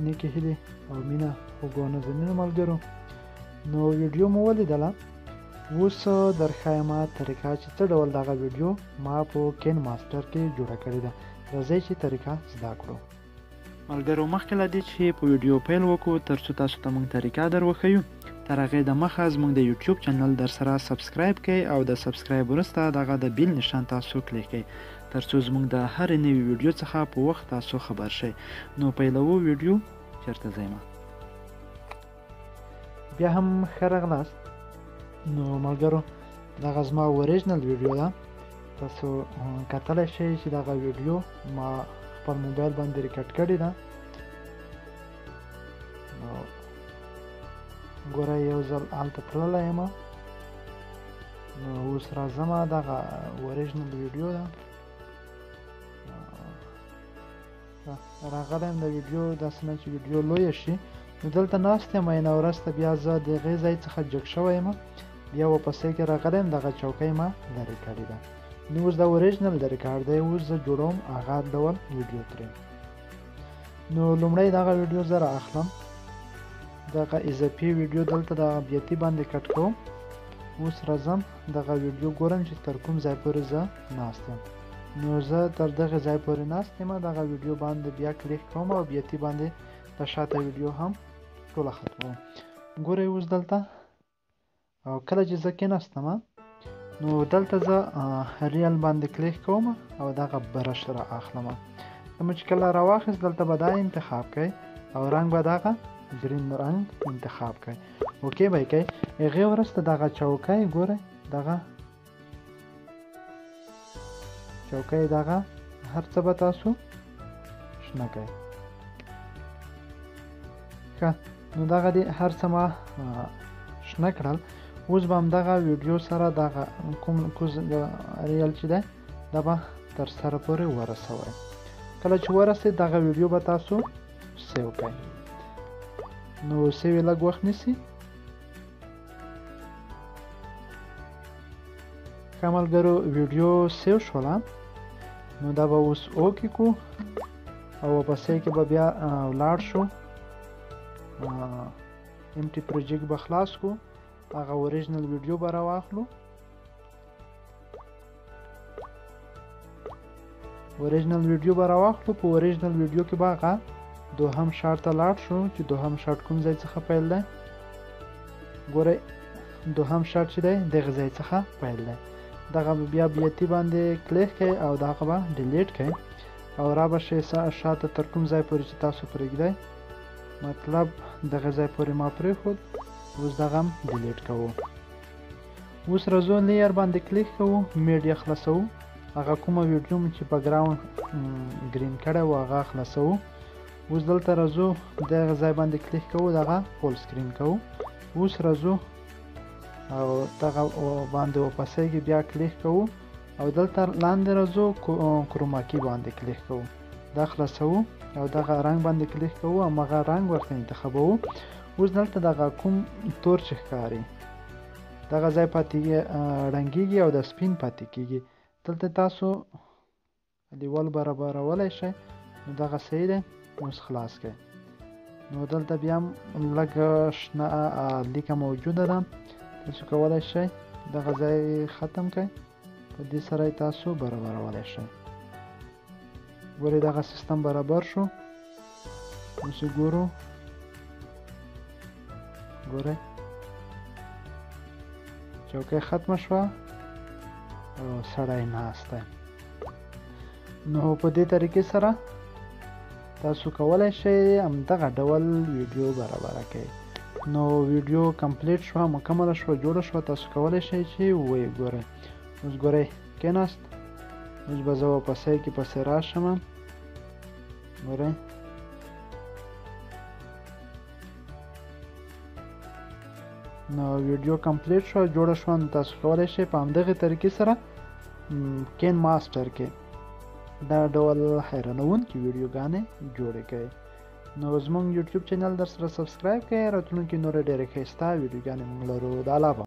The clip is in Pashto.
نیکې هیلې او مینه خوږو نازنینو ملګرو. نو ویډیو مو ولیدله، اوس درښایم طریقه چې څه ډول دغه ویډیو ما په کین ماسټر کې جوړه کړې ده. راځئ چې طریقه زده کړو. ملګرو مخکې له دې چې په ویډیو پیل وکړو تر څو تاسو ته موږ طریقه در وښیو، تر هغې دمخه زموږ د یوټیوب چینل در سره سبسکرایب کړئ او د سبسکرایب وروسته دغه د بیل نشان تاسو کلیک کړئ تر څو زموږ د هرې نوې ویډیو څخه په وخت تاسو خبر شئ. نو پیلوو ویډیو چېرته ځئ. بیا هم ښه راغلاست. نو ملګرو دغه زما اوریجنل ویډیو ده، تاسو کتلی شئ چې دغه ویډیو ما خپل موبایل باندې ریکارډ کړې ده. نو ګوره یو ځل هلته تللی یم، نو اوس راځم دغه اوریجنل ویډیو ده راغلی یم. د ویډیو داسې نه چې ویډیو لویه شي، نو دلته ناست یم اینه وروسته بیا زه د هغې ځای څخه جګ شوی یم، بیا ورپسې کې راغلی یم دغه چوکۍ ما لرې کړې ده. نو اوس دا اوریجنل د ریکارډ دی، اوس زه جوړوم هغه ډول ویډیو ترې. نو لومړی دغه ویډیو زه رااخلم، دغه اضافي ویډیو دلته د بیتي باندې کټ کوم. اوس راځم دغه ویډیو ګورم چې تر کوم ځای پورې زه ناست یم. نو زه تر دغه ځای پورې ناست یم، دغه ویډیو باندې بیا کلیک کوم او بیتي باندې د شاته ویډیو هم ټوله ختموم. ګورئ اوس دلته او کله چې زه کېناستم نو دلته زه ریل باندې کلیک کوم او دغه برش را اخلم. نو چې کله راواخیست دلته به دا انتخاب کړئ او رنګ به دغه گرین رنګ انتخاب کړئ. اوکې به یې کړئ. هغې وروسته دغه چوکۍ ګورئ، دغه چوکۍ دغه هر څه به تاسو شنه کړئ. ښه، نو دغه دې هر څه ما شنه کړل. اوس به همدغه ویډیو سره دغه کوم ریل چې دی دا به تر سره پورې ورسوئ. کله چې ورسئ دغه ویډیو به تاسو سیو کړئ. نو سیو یې لږ وخت نیسي. ښه ملګرو ویډیو سیو شوله، نو دا به اوس اوکې کړو او ورپسې کې به بیا ولاړ شو، امټي پروجیکټ به خلاص کړو، هغه اوریجنل ویډیو به راواخلو. اوریجنل ویډیو به راواخلو، په اوریجنل ویډیو کې به هغه دوهم شاټ ته لاړ شو چې دوهم شاټ کوم ځای څخه پیل دی. ګورئ دوهم شاټ چې دی دغه ځای څخه پیل دی. دغه بیا بیتي باندې کلیک کړئ او دغه به ډیلیټ کړئ او را به شئ شاته تر کوم ځای پورې چې تاسو پرېږدئ، مطلب دغه ځای پورې ما پرېښود. اوس دغه هم ډیلیټ کوو. اوس راځو لیر باندې کلیک کوو، میډیا خلاصوو، هغه کومه ویډیو مو چې بیکګراوند ګرین کړی و هغه خلاصوو. اوس دلته راځو دغه ځای باندې کلیک کوو، دغه فول سکرین کوو. اوس راځو او دغه باندې ورپسې کې بیا کلیک کوو او دلته لاندې راځو کروماکي باندې کلیک کوو، دا خلاصوو او دغه رنګ باندې کلیک کوو، همغه رنګ ورته انتخابوو. اوس دلته دغه کوم تور چې ښکاري دغه ځای پاتې رنګېږي او د سپین پاتې کېږي. دلته تاسو لیول برابرولی شئ. نو دغه صحیح دی. اوس خلاص کړئ. نو دلته بیا هم لږ شنه لیکه موجوده ده، تاسو کولی شئ دغه ځای ختم کړئ، په دې سره یې تاسو برابرولی شئ. ګورئ دغه سیستم برابر شو. اوس ګورو، ګورئ چوکۍ ختمه شوه او سړی ناست دی. نو په دې طریقې سره تاسو کولی شئ همدغه ډول ویډیو برابره کړئ. نو ویډیو کمپلیټ شوه، مکمله شوه، جوړه شوه. تاسو کولی شئ چې ویې ګورئ. اوس ګورئ کېناست. اوس به زه ورپسې کې پسې راشم. ګورئ نو ویډیو کمپلیټ شوه، جوړه شوه. نو تاسو کولی شئ په همدغې طریقې سره کین ماسټر کې دا ډول حیرانوونکې ویډیوګانې جوړې کړئ. نو زموږ یوټیوب چینل در سره سبسکرایب کړئ، راتلونکي نورې ډېرې ښایسته ویډیوګانې موږ لرو. د الله